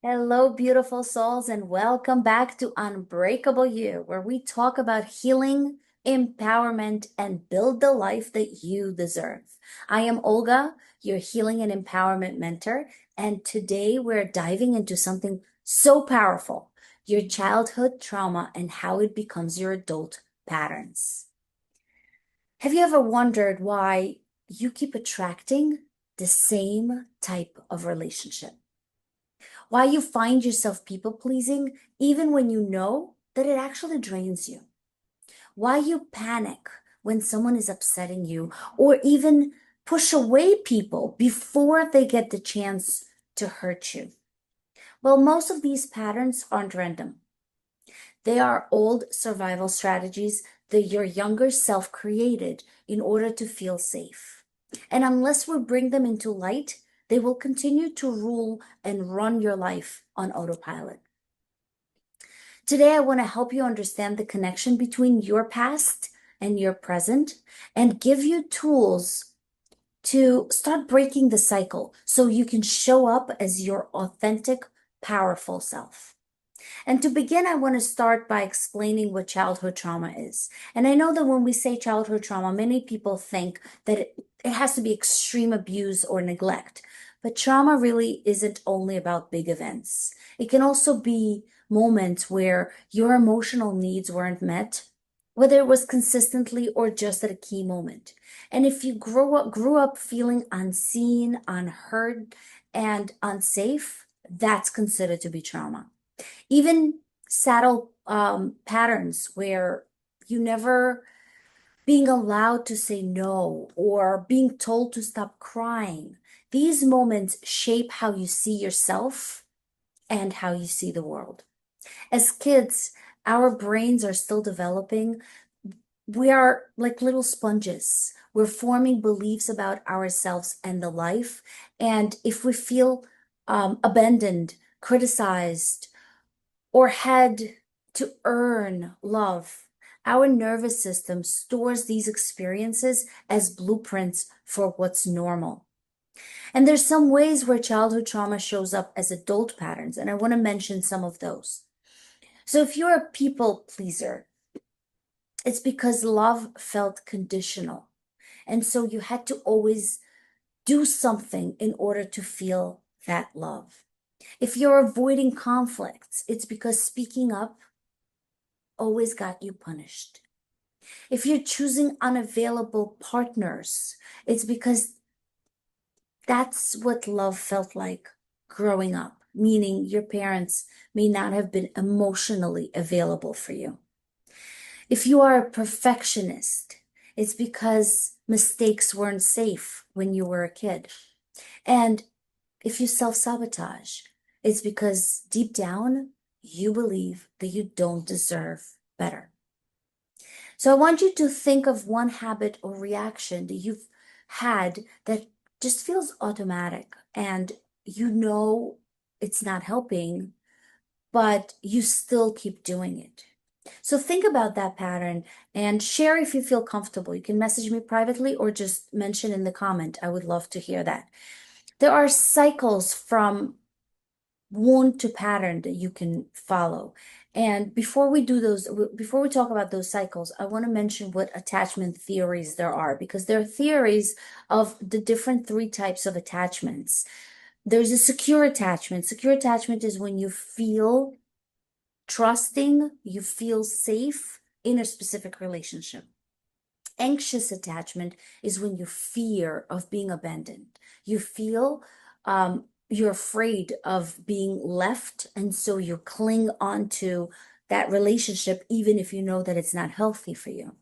Hello, beautiful souls, and welcome back to Unbreakable You, where we talk about healing, empowerment, and build the life that you deserve. I am Olga, your healing and empowerment mentor, and today we're diving into something so powerful, your childhood trauma and how it becomes your adult patterns. Have you ever wondered why you keep attracting the same type of relationship? Why you find yourself people pleasing even when you know that it actually drains you. Why you panic when someone is upsetting you or even push away people before they get the chance to hurt you. Well, most of these patterns aren't random. They are old survival strategies that your younger self created in order to feel safe. And unless we bring them into light, they will continue to rule and run your life on autopilot. Today, I want to help you understand the connection between your past and your present and give you tools to start breaking the cycle so you can show up as your authentic, powerful self. And to begin, I want to start by explaining what childhood trauma is. And I know that when we say childhood trauma, many people think that it has to be extreme abuse or neglect. But trauma really isn't only about big events. It can also be moments where your emotional needs weren't met, whether it was consistently or just at a key moment. And if you grew up feeling unseen, unheard, and unsafe, that's considered to be trauma. Even saddle patterns where you never being allowed to say no or being told to stop crying. These moments shape how you see yourself and how you see the world. As kids, our brains are still developing. We are like little sponges. We're forming beliefs about ourselves and the life. And if we feel abandoned, criticized, or had to earn love, our nervous system stores these experiences as blueprints for what's normal. And there's some ways where childhood trauma shows up as adult patterns, and I want to mention some of those. So if you're a people pleaser, it's because love felt conditional. And so you had to always do something in order to feel that love. If you're avoiding conflicts, it's because speaking up always got you punished. If you're choosing unavailable partners, it's because that's what love felt like growing up, meaning your parents may not have been emotionally available for you. If you are a perfectionist, it's because mistakes weren't safe when you were a kid. And if you self-sabotage, it's because deep down, you believe that you don't deserve better. So I want you to think of one habit or reaction that you've had that just feels automatic and you know it's not helping, but you still keep doing it. So think about that pattern and share if you feel comfortable. You can message me privately or just mention in the comment. I would love to hear that. There are cycles from wound to pattern that you can follow. And before we talk about those cycles, I want to mention what attachment theories there are, because there are theories of the different three types of attachments. There's a secure attachment. Secure attachment is when you feel trusting, you feel safe in a specific relationship. Anxious attachment is when you fear of being abandoned. You feel you're afraid of being left, and so you cling on to that relationship even if you know that it's not healthy for you.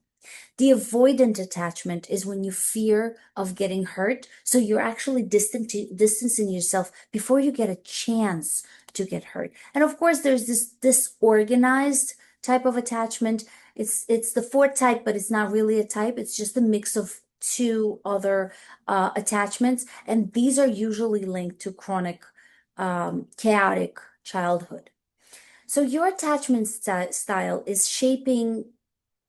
The avoidant attachment is when you fear of getting hurt, so you're actually distancing yourself before you get a chance to get hurt. And of course, there's this disorganized type of attachment. It's the fourth type, but it's not really a type. It's just a mix of two other attachments, and these are usually linked to chronic, chaotic childhood. So your attachment style is shaping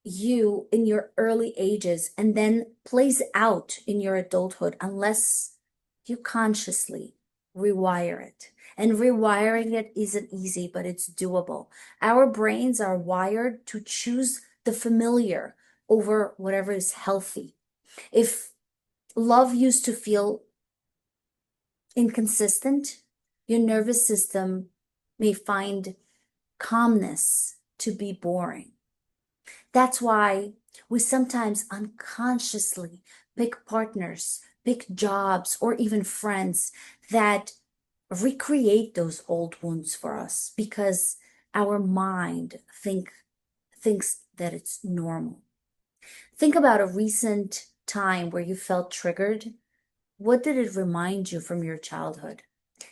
you in your early ages and then plays out in your adulthood unless you consciously rewire it. And rewiring it isn't easy, but it's doable. Our brains are wired to choose the familiar over whatever is healthy. If love used to feel inconsistent, your nervous system may find calmness to be boring. That's why we sometimes unconsciously pick partners, pick jobs, or even friends that recreate those old wounds for us because our mind thinks that it's normal. Think about a recent time where you felt triggered. What did it remind you from your childhood?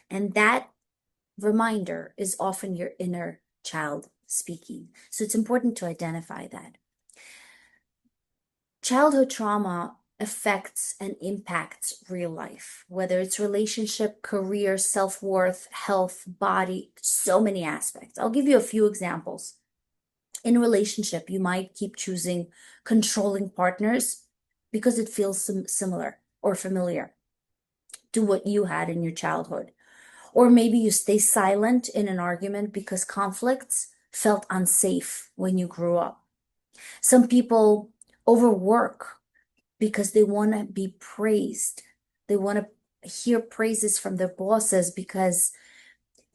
And that reminder is often your inner child speaking. So it's important to identify that. Childhood trauma affects and impacts real life, whether it's relationship, career, self-worth, health, body, so many aspects. I'll give you a few examples. In relationship, you might keep choosing controlling partners because it feels similar or familiar to what you had in your childhood. Or maybe you stay silent in an argument because conflicts felt unsafe when you grew up. Some people overwork because they want to be praised. They want to hear praises from their bosses because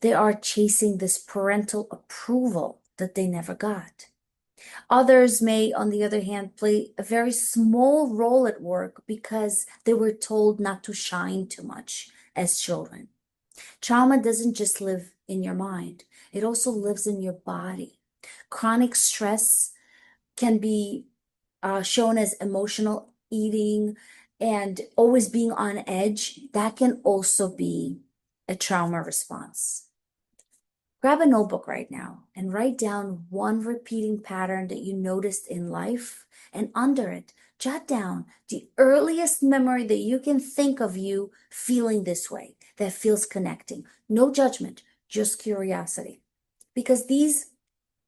they are chasing this parental approval that they never got. Others may, on the other hand, play a very small role at work because they were told not to shine too much as children. Trauma doesn't just live in your mind, it also lives in your body. Chronic stress can be shown as emotional eating and always being on edge. That can also be a trauma response. Grab a notebook right now and write down one repeating pattern that you noticed in life, and under it, jot down the earliest memory that you can think of you feeling this way, that feels connecting. No judgment, just curiosity. Because these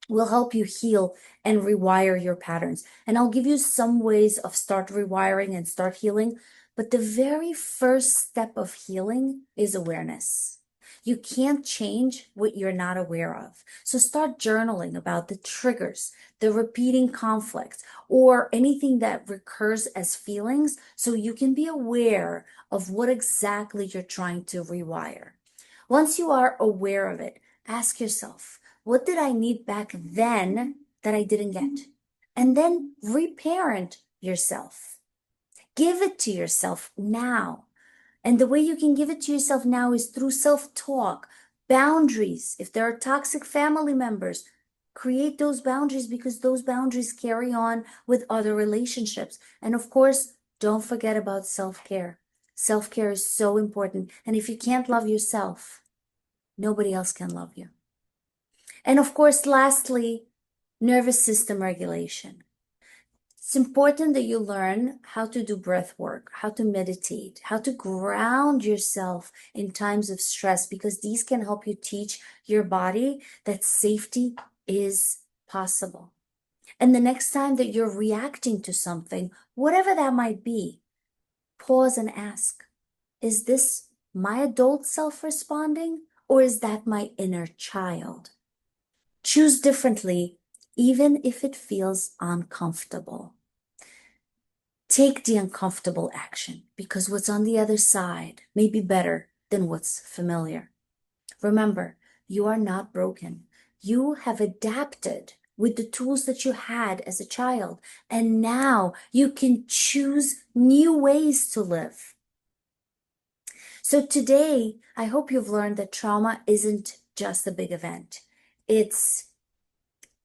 will help you heal and rewire your patterns. And I'll give you some ways of start rewiring and start healing. But the very first step of healing is awareness. You can't change what you're not aware of. So start journaling about the triggers, the repeating conflicts, or anything that recurs as feelings so you can be aware of what exactly you're trying to rewire. Once you are aware of it, ask yourself, what did I need back then that I didn't get? And then reparent yourself. Give it to yourself now. And the way you can give it to yourself now is through self-talk, boundaries. If there are toxic family members, create those boundaries because those boundaries carry on with other relationships. And of course, don't forget about self-care. Self-care is so important. And if you can't love yourself, nobody else can love you. And of course, lastly, nervous system regulation. It's important that you learn how to do breath work, how to meditate, how to ground yourself in times of stress, because these can help you teach your body that safety is possible. And the next time that you're reacting to something, whatever that might be, pause and ask, is this my adult self responding, or is that my inner child? Choose differently, even if it feels uncomfortable. Take the uncomfortable action because what's on the other side may be better than what's familiar. Remember, you are not broken. You have adapted with the tools that you had as a child, and now you can choose new ways to live. So today, I hope you've learned that trauma isn't just a big event. It's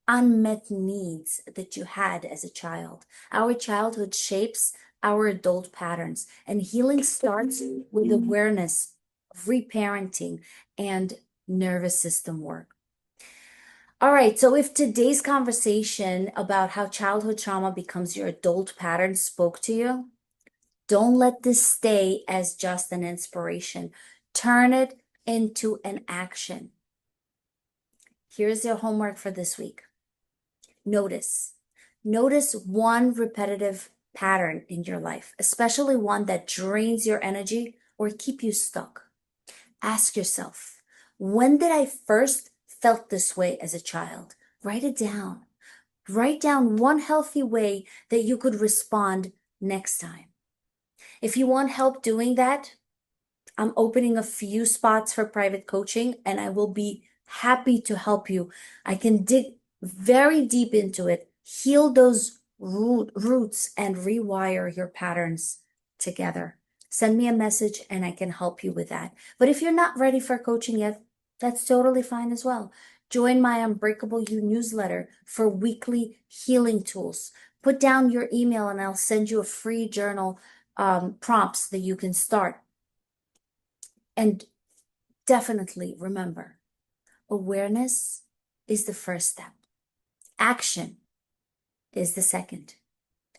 unmet needs that you had as a child. Our childhood shapes our adult patterns, and healing starts with awareness, reparenting, and nervous system work. All right, so if today's conversation about how childhood trauma becomes your adult pattern spoke to you, don't let this stay as just an inspiration. Turn it into an action. Here's your homework for this week. Notice one repetitive pattern in your life, especially one that drains your energy or keep you stuck. Ask yourself, When did I first felt this way as a child? Write it down. Write down one healthy way that you could respond next time. If you want help doing that, I'm opening a few spots for private coaching and I will be happy to help you. I can dig very deep into it, heal those roots, and rewire your patterns together. Send me a message and I can help you with that. But if you're not ready for coaching yet, that's totally fine as well. Join my Unbreakable You newsletter for weekly healing tools. Put down your email and I'll send you a free journal prompts that you can start. And definitely remember, awareness is the first step. Action is the second.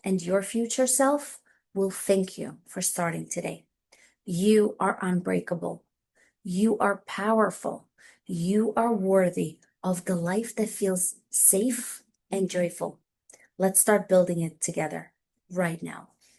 And your future self will thank you for starting today. You are unbreakable. You are powerful. You are worthy of the life that feels safe and joyful. Let's start building it together right now.